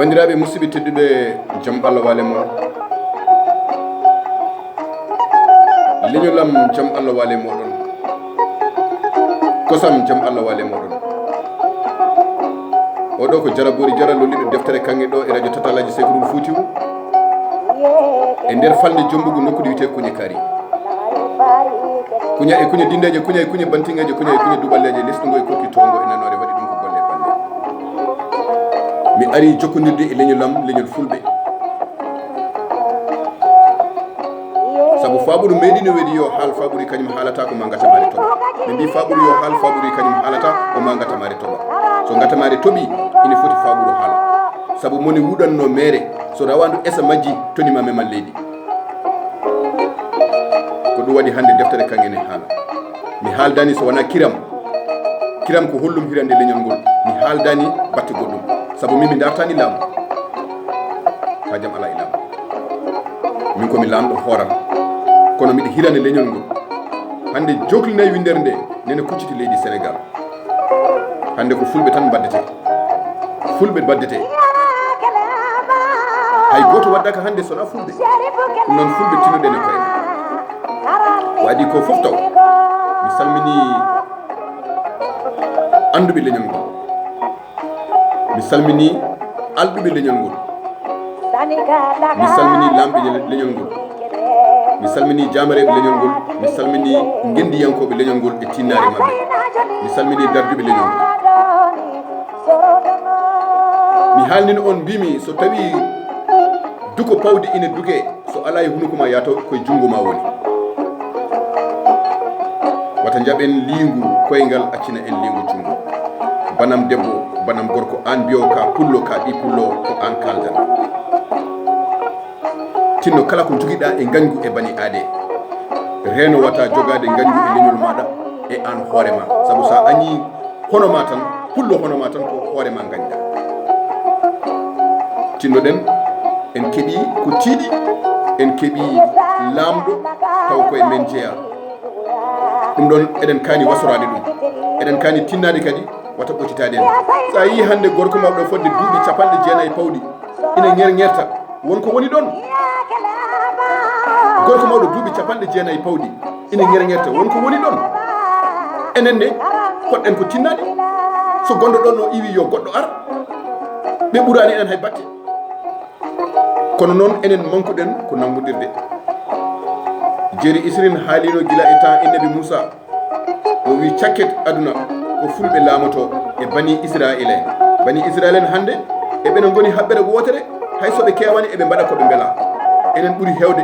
bandiraɓe musidɓe tedduɓe jaam Allah wale mo leñolam jaam Allah wale moɗon kosam jaam Allah wale moɗon oɗo ko jarabori jara lolliɗo deftere kanŋe ɗo e radio tatalaji Seydou Foutiou e nder falde jombugu nokkude wiyete kuñe kaari kuña e kuñe dindeje kuña e kuñe bantingeje kuña e kuñe duɓalleje lesɗugo e kokki tongo e nanore waɗi ɗum ko golle balle mi ari jokkodirde e leñolam leñol fulɓe saabu faɓuru meɗino weɗi yo haal faɓuri kañum haalata ko ma gatamare toɓa ɓe mbi faɓuru yo haal faɓuri kañum haalata ko ma gatamare toɓa so gatamare toɓi ine foti faɓuru haala saabu moni wuɗanno mere so rawandu esa majji tonima memal leydi ko ɗum waɗi hande deftere kanŋene haala mi haaldani so wona kiram ko hollum hirande leñol ngol mi haaldani batte goɗɗum saabu min mi dartani laamu ha jaam ala e laamu min komi laamɗo hooram kono miɗa hirande leñol ngol hande joklinayi windere nde nene kucciti leydi Sénégal hande ko fulɓe tan baddete hay goto waddaka hande sona fulɓe ɗum noon fulɓe tinnoɗen e koye waɗi ko fof taw mi salmini anduɓe leñol ngol mi salmini alɗuɓe leñol ngol mi salmini lamɓe leñol ngol mi salmini jamareɓe leñol ngol mi salmini gendiyankoɓe leñol ngol e tinnare mabɓe mi salmini darduɓe leñol ngol mi haalnino on mbimi so tawi duko pawdi ine dugue so ala e hunuko ma yato koye junggo ma woni wata jaɓen liingu koyngal accina en liingu junggo banam debbo banam gorko an mbiyo ka pullo ka ɓi pullo ko an kaldan tinno kala ko joguiɗa e gañgu e bani aade reno wata jogade gañgu e leñol maɗa e an hoorema saabu sa añi honoma tan pullo honoma tan ko hoorema gañɗa tinnoɗen en keeɓi ko tiiɗi en keeɓi laamɗo taw koye men jeeya ɗum ɗon eɗen kaani wasorade ɗum eɗen kaani tinnade kadi wata ɓoccitade en sa yi hande gorko mawɗo fodde duuɓi 90 pawɗi ina ŋerta wonko woni ɗon gorko mawɗo duuɓi 90 pawɗi ina ŋerta wonko woni ɗon enen ne poɗɗen ko tinnade so gonɗo ɗon no iwi yo goɗɗo ar ɓe ɓurani enen hay batte kono noon enen mankuɗen ko nangudirde jeeri Isrine haalino gila e temps innabi Moussa o wi cakket aduna ko fulɓe laamoto e bani Israil en hande eɓene goni haɓɓere wotere hay soɓe kewani eɓe mbaɗa koɓe beela enen ɓuuri hewde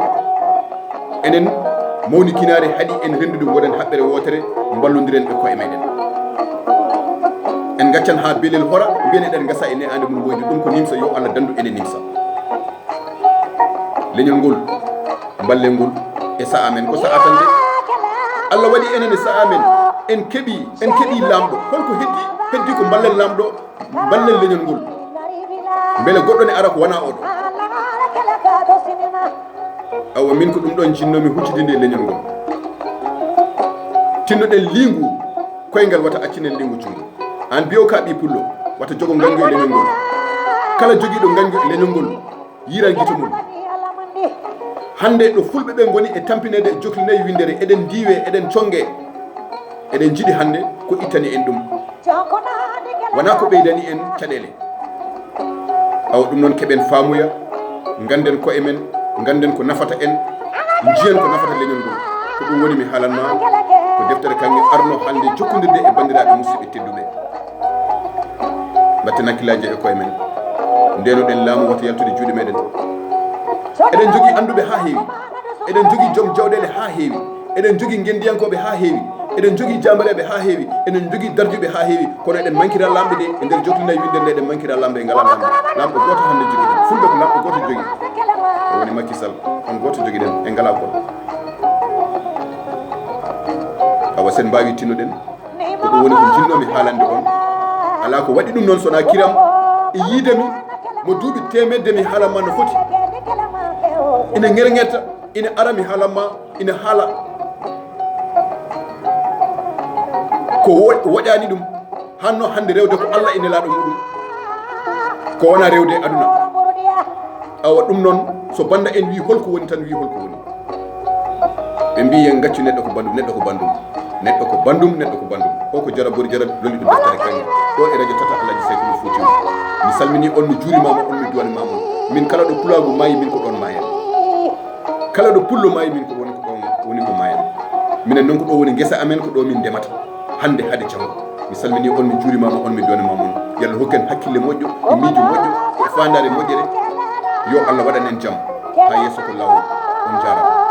enen mawni kinare haaɗi en rendude woɗen haɓɓere wotere ballodiren e koye meɗen en gaccan ha belel hora mbiyen eɗen gasa e ne ande mum woyde ɗum ko nimsa yo Allah dandu ene nimsa leñol ngol ballel ngol e sa'a men ko sa'a tan de Allah waɗi enen e sa'a men en keeɓi lamɗo holko heddi ko ballel lamɗo ballel leñol ngol beele goɗɗo ne ara ko wona oɗo awa min ko ɗum ɗon jinnomi huccitinde e leñol ngol tinnoɗen liingu koyngal wata accinen liingu cungo an biyo ka ɓi pullo wata jogo gangu e leñol ngol kala joguiɗo gangu e leñol ngol yiran guito mum hande ɗo fulɓe ɓe goni e tampinede e joklinayi windere eɗen diwe eɗen congue eɗen jiiɗi hande ko ittani en ɗum wona ko ɓeydani en caɗele awa ɗum noon keɓen faamuya ganden koye men ganden ko nafata en jiyen ko nafata leñol ngol ko ɗum woni mi haalanma ko deftere kanŋe arno hande jokkodirde e bandiraɓe musidɓe tedduɓe batten hakkillaji e koye men ndenoɗen laamu wata yaltude juuɗe meɗen eɗen jogui anduɓe ha heewi eɗen jogui joom jawɗele ha heewi eɗen jogui gendiyankoɓe ha heewi eɗen jogui jambareɓe ha heewi eɗen jogui darduɓe ha heewi kono eɗen mankira lamɓe ɗe e nder joklinayi winde nde eɗen mankira lamɓe e ngala lamɗo goto hande jogui ɗen fulɓe ko lamɗo goto jogui o woni Macky Sall on goto jogui ɗen e ngala goɗɗo awa sen mbawi tinnoɗen ko ɗum woni ko jinnomi haalande on ala ko waɗi ɗum noon sona kiram e yiidemi mo duuɓi temedde mi haalanma no foti ina ŋerŋerta ina ara mi haalanma ina haala ko woƴani ɗum hanno hande rewde ko Allah ine laaɗo muɗum ko wona rewde aduna awa ɗum noon so banda en wi holko woni tan wi holko woni ɓe mbi yen gaccu neɗɗo ko bandum neɗɗo ko bandum neɗɗo ko bandum neɗɗo ko bandum o ko jara bori jara lolli ɗum deftere kañum ɗo e radio tata alaji Seydou Fouti mi salmini on mi juurimama on mi duwanimama min kala ɗo pulagu maayi min ko ɗon mayen kala ɗo pullo maayi min ko woni ko ɗon woni ko mayen minen noon ko ɗo woni guesa amen ko ɗo min ndemata hande haade janggo mi salmini on mi juurimama on mi duwanimama on yalla hokken hakkille moƴƴo e miijo moƴƴo e fandare moƴƴere yo Allah waɗan en jaam ha yesso ko lawol on jarama